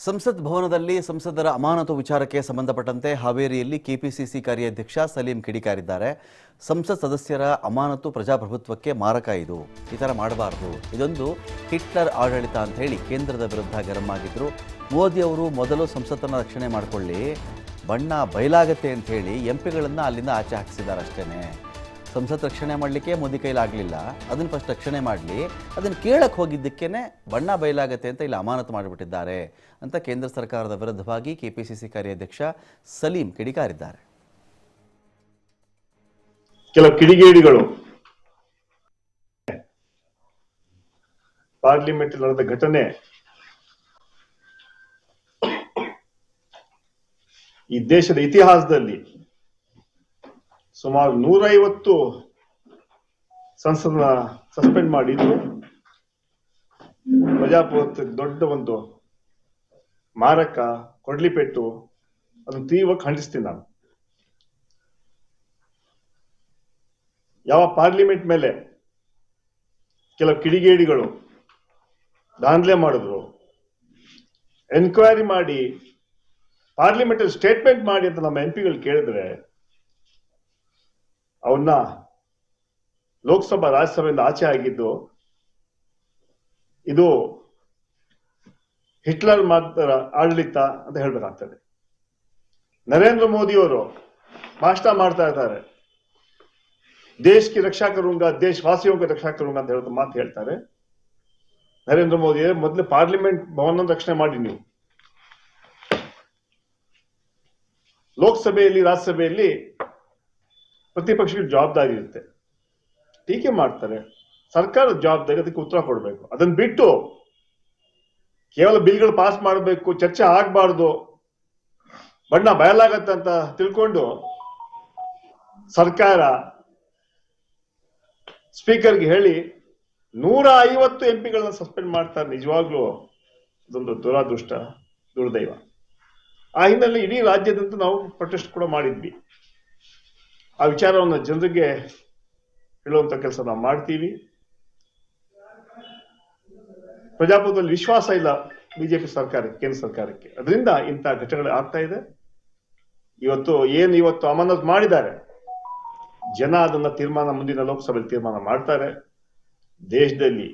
ಸಂಸತ್ ಭವನದಲ್ಲಿ ಸಂಸದರ ಅಮಾನತು ವಿಚಾರಕ್ಕೆ ಸಂಬಂಧಪಟ್ಟಂತೆ ಹಾವೇರಿಯಲ್ಲಿ ಕೆಪಿಸಿಸಿ ಕಾರ್ಯಾಧ್ಯಕ್ಷ ಸಲೀಂ ಕಿಡಿಕಾರಿದ್ದಾರೆ. ಸಂಸತ್ ಸದಸ್ಯರ ಅಮಾನತು ಪ್ರಜಾಪ್ರಭುತ್ವಕ್ಕೆ ಮಾರಕ. ಈ ಥರ ಮಾಡಬಾರ್ದು, ಇದೊಂದು ಹಿಟ್ಲರ್ ಆಡಳಿತ ಅಂತ ಹೇಳಿ ಕೇಂದ್ರದ ವಿರುದ್ಧ ಗರಂ ಆಗಿದ್ರು. ಮೋದಿ ಅವರು ಮೊದಲು ಸಂಸತ್ತನ್ನು ರಕ್ಷಣೆ ಮಾಡಿಕೊಳ್ಳಿ, ಬಣ್ಣ ಬಯಲಾಗತ್ತೆ ಅಂತ ಹೇಳಿ ಎಂಪಿಗಳನ್ನು ಅಲ್ಲಿಂದ ಆಚೆ ಹಾಕಿಸಿದ್ದಾರೆ ಅಷ್ಟೇ. ಸಂಸತ್ ರಕ್ಷಣೆ ಮಾಡಲಿಕ್ಕೆ ಮೋದಿ ಕೈಲಾಗಲಿಲ್ಲ, ಅದನ್ನು ಫಸ್ಟ್ ರಕ್ಷಣೆ ಮಾಡಲಿ, ಅದನ್ನು ಕೇಳಕ್ಕೆ ಹೋಗಿದ್ದಕ್ಕೇ ಬಣ್ಣ ಬಯಲಾಗತ್ತೆ ಅಂತ ಇಲ್ಲಿ ಅಮಾನತು ಮಾಡಿಬಿಟ್ಟಿದ್ದಾರೆ ಅಂತ ಕೇಂದ್ರ ಸರ್ಕಾರದ ವಿರುದ್ಧವಾಗಿ ಕೆಪಿಸಿಸಿ ಕಾರ್ಯಾಧ್ಯಕ್ಷ ಸಲೀಂ ಕಿಡಿಕಾರಿದ್ದಾರೆ. ಕೆಲವು ಕಿಡಿಗೇಡಿಗಳು ಪಾರ್ಲಿಮೆಂಟ್ ನಡೆದ ಘಟನೆ ಈ ದೇಶದ ಇತಿಹಾಸದಲ್ಲಿ ಸುಮಾರು 150 ಸಂಸದನ ಸಸ್ಪೆಂಡ್ ಮಾಡಿದ್ದು ಪ್ರಜಾಪ್ರಭುತ್ವ ದೊಡ್ಡ ಒಂದು ಮಾರಕ ಕೊಡ್ಲಿಪೆಟ್ಟು. ಅದನ್ನು ತೀವ್ರವಾಗಿ ಖಂಡಿಸ್ತೀನಿ ನಾನು. ಯಾವ ಪಾರ್ಲಿಮೆಂಟ್ ಮೇಲೆ ಕೆಲವು ಕಿಡಿಗೇಡಿಗಳು ದಾಂಧಲೆ ಮಾಡಿದ್ರು, ಎನ್ಕ್ವೈರಿ ಮಾಡಿ ಪಾರ್ಲಿಮೆಂಟ್ ಅಲ್ಲಿ ಸ್ಟೇಟ್ಮೆಂಟ್ ಮಾಡಿ ಅಂತ ನಮ್ಮ ಎಂಪಿಗಳು ಕೇಳಿದ್ರೆ ಅವನ್ನ ಲೋಕಸಭಾ ರಾಜ್ಯಸಭೆಯಿಂದ ಆಚೆ ಆಗಿದ್ದು ಇದು ಹಿಟ್ಲರ್ ಮಾತ್ರ ಆಡಳಿತ ಅಂತ ಹೇಳ್ಬೇಕಾಗ್ತದೆ. ನರೇಂದ್ರ ಮೋದಿ ಅವರು ಭಾಷಣ ಮಾಡ್ತಾ ಇದ್ದಾರೆ, ದೇಶಕ್ಕೆ ರಕ್ಷಾ ಕरूंगा, ದೇಶವಾಸಿಯೋं ರಕ್ಷಾ करूंगा ಅಂತ ಹೇಳೋ ಮಾತು ಹೇಳ್ತಾರೆ. ನರೇಂದ್ರ ಮೋದಿ ಮೊದಲು ಪಾರ್ಲಿಮೆಂಟ್ ಭವನ ರಕ್ಷಣೆ ಮಾಡಿ, ನೀವು ಲೋಕಸಭೆಯಲ್ಲಿ ರಾಜ್ಯಸಭೆಯಲ್ಲಿ ಪ್ರತಿಪಕ್ಷಕ್ಕೆ ಜವಾಬ್ದಾರಿ ಇರುತ್ತೆ, ಟೀಕೆ ಮಾಡ್ತಾರೆ, ಸರ್ಕಾರದ ಜವಾಬ್ದಾರಿ, ಅದಕ್ಕೆ ಉತ್ತರ ಕೊಡಬೇಕು. ಅದನ್ನ ಬಿಟ್ಟು ಕೇವಲ ಬಿಲ್ಗಳು ಪಾಸ್ ಮಾಡಬೇಕು, ಚರ್ಚೆ ಆಗಬಾರ್ದು, ಬಣ್ಣ ಬಯಲಾಗತ್ತೆ ಅಂತ ತಿಳ್ಕೊಂಡು ಸರ್ಕಾರ ಸ್ಪೀಕರ್ಗೆ ಹೇಳಿ 150 ಎಂಪಿಗಳನ್ನ ಸಸ್ಪೆಂಡ್ ಮಾಡ್ತಾರೆ. ನಿಜವಾಗ್ಲೂ ಅದೊಂದು ದುರಾದೃಷ್ಟ, ದುರ್ದೈವ. ಆ ಹಿನ್ನೆಲೆ ಇಡೀ ರಾಜ್ಯದಂತ ನಾವು ಪ್ರೊಟೆಸ್ಟ್ ಕೂಡ ಮಾಡಿದ್ವಿ. ಆ ವಿಚಾರವನ್ನು ಜನರಿಗೆ ಹೇಳುವಂತ ಕೆಲಸ ನಾವು ಮಾಡ್ತೀವಿ. ಪ್ರಜಾಪ್ರಭುತ್ವದಲ್ಲಿ ವಿಶ್ವಾಸ ಇಲ್ಲ ಬಿಜೆಪಿ ಸರ್ಕಾರಕ್ಕೆ, ಕೇಂದ್ರ ಸರ್ಕಾರಕ್ಕೆ. ಅದರಿಂದ ಇಂಥ ಘಟನೆಗಳು ಆಗ್ತಾ ಇದೆ. ಇವತ್ತು ಅಮಾನತು ಮಾಡಿದ್ದಾರೆ, ಜನ ಅದನ್ನ ಮುಂದಿನ ಲೋಕಸಭೆಯಲ್ಲಿ ತೀರ್ಮಾನ ಮಾಡ್ತಾರೆ. ದೇಶದಲ್ಲಿ